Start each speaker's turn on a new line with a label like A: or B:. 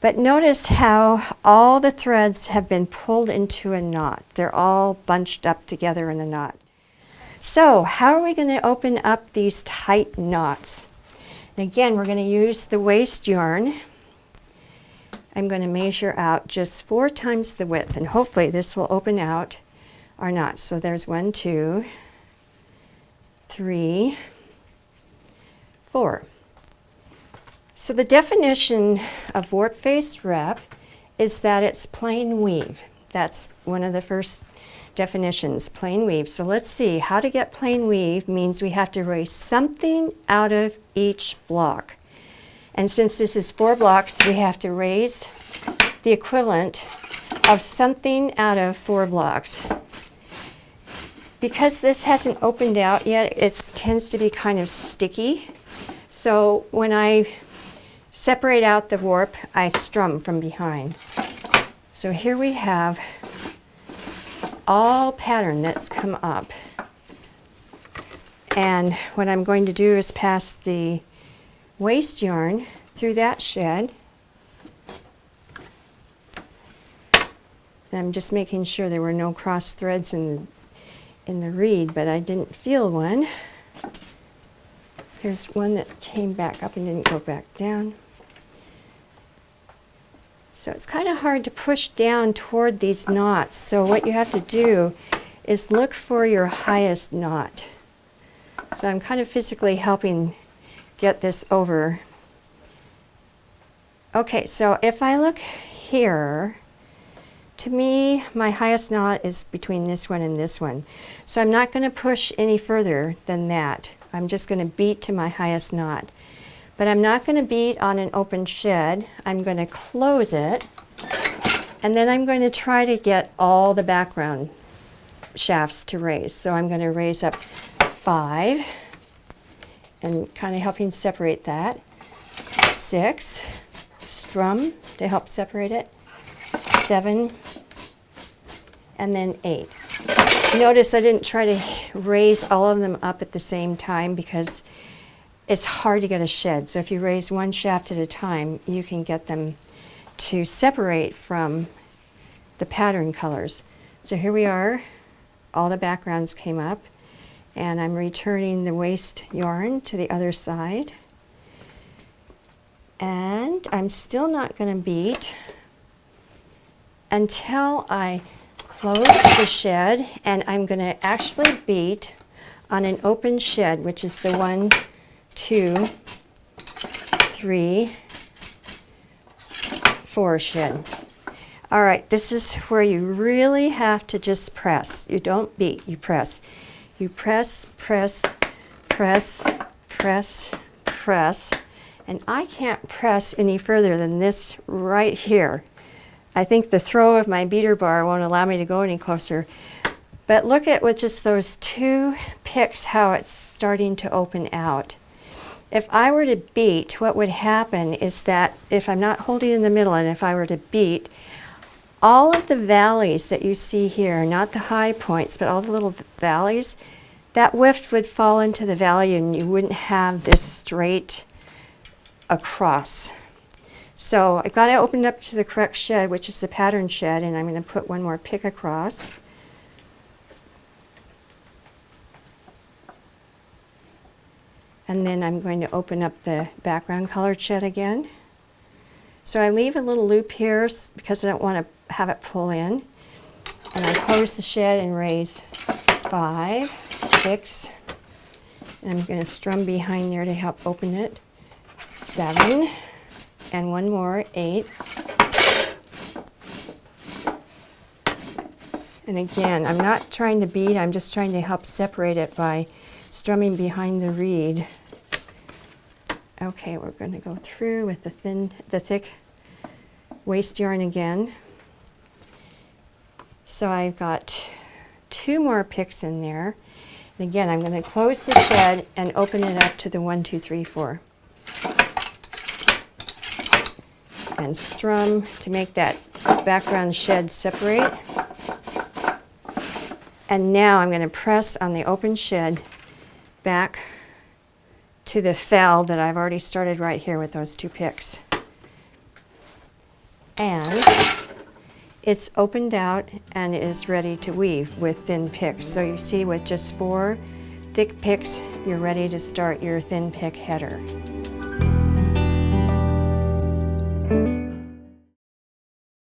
A: But notice how all the threads have been pulled into a knot. They're all bunched up together in a knot. So how are we going to open up these tight knots? And again, we're going to use the waste yarn. I'm going to measure out just 4 times the width, and hopefully this will open out our knots. So there's 1, 2, 3, 4. So the definition of warp face wrap is that it's plain weave. That's one of the first definitions, plain weave. So let's see, how to get plain weave means we have to raise something out of each block. And since this is 4 blocks, we have to raise the equivalent of something out of 4 blocks. Because this hasn't opened out yet, it tends to be kind of sticky. So when I separate out the warp, I strum from behind. So here we have all pattern that's come up. And what I'm going to do is pass the waste yarn through that shed. And I'm just making sure there were no cross threads in the reed, but I didn't feel one. Here's one that came back up and didn't go back down. So it's kind of hard to push down toward these knots. So what you have to do is look for your highest knot. So I'm kind of physically helping get this over. Okay, so if I look here, to me, my highest knot is between this one and this one. So I'm not going to push any further than that. I'm just going to beat to my highest knot. But I'm not going to beat on an open shed. I'm going to close it, and then I'm going to try to get all the background shafts to raise. So I'm going to raise up 5, and kind of helping separate that. 6, strum to help separate it. 7, and then 8. Notice I didn't try to raise all of them up at the same time because it's hard to get a shed. So if you raise one shaft at a time, you can get them to separate from the pattern colors. So here we are, all the backgrounds came up, and I'm returning the waste yarn to the other side. And I'm still not going to beat until I close the shed, and I'm going to actually beat on an open shed, which is the 1, 2, 3, 4 shed. All right, this is where you really have to just press. You don't beat, you press. You press, press, press, press, press, and I can't press any further than this right here. I think the throw of my beater bar won't allow me to go any closer. But look at with just those 2 picks how it's starting to open out. If I were to beat, what would happen is that if I'm not holding in the middle and if I were to beat, all of the valleys that you see here, not the high points, but all the little valleys, that weft would fall into the valley and you wouldn't have this straight across. So I've got to open up to the correct shed, which is the pattern shed, and I'm going to put one more pick across. And then I'm going to open up the background colored shed again. So I leave a little loop here because I don't want to have it pull in. And I close the shed and raise 5, 6. And I'm going to strum behind there to help open it. 7. And one more, 8. And again, I'm not trying to beat, I'm just trying to help separate it by strumming behind the reed. Okay, we're going to go through with the thick waste yarn again. So I've got 2 more picks in there. And again, I'm going to close the shed and open it up to the 1, 2, 3, 4. And strum to make that background shed separate. And now I'm going to press on the open shed back to the fell that I've already started right here with those 2 picks. And it's opened out and is ready to weave with thin picks. So you see, with just 4 thick picks, you're ready to start your thin pick header.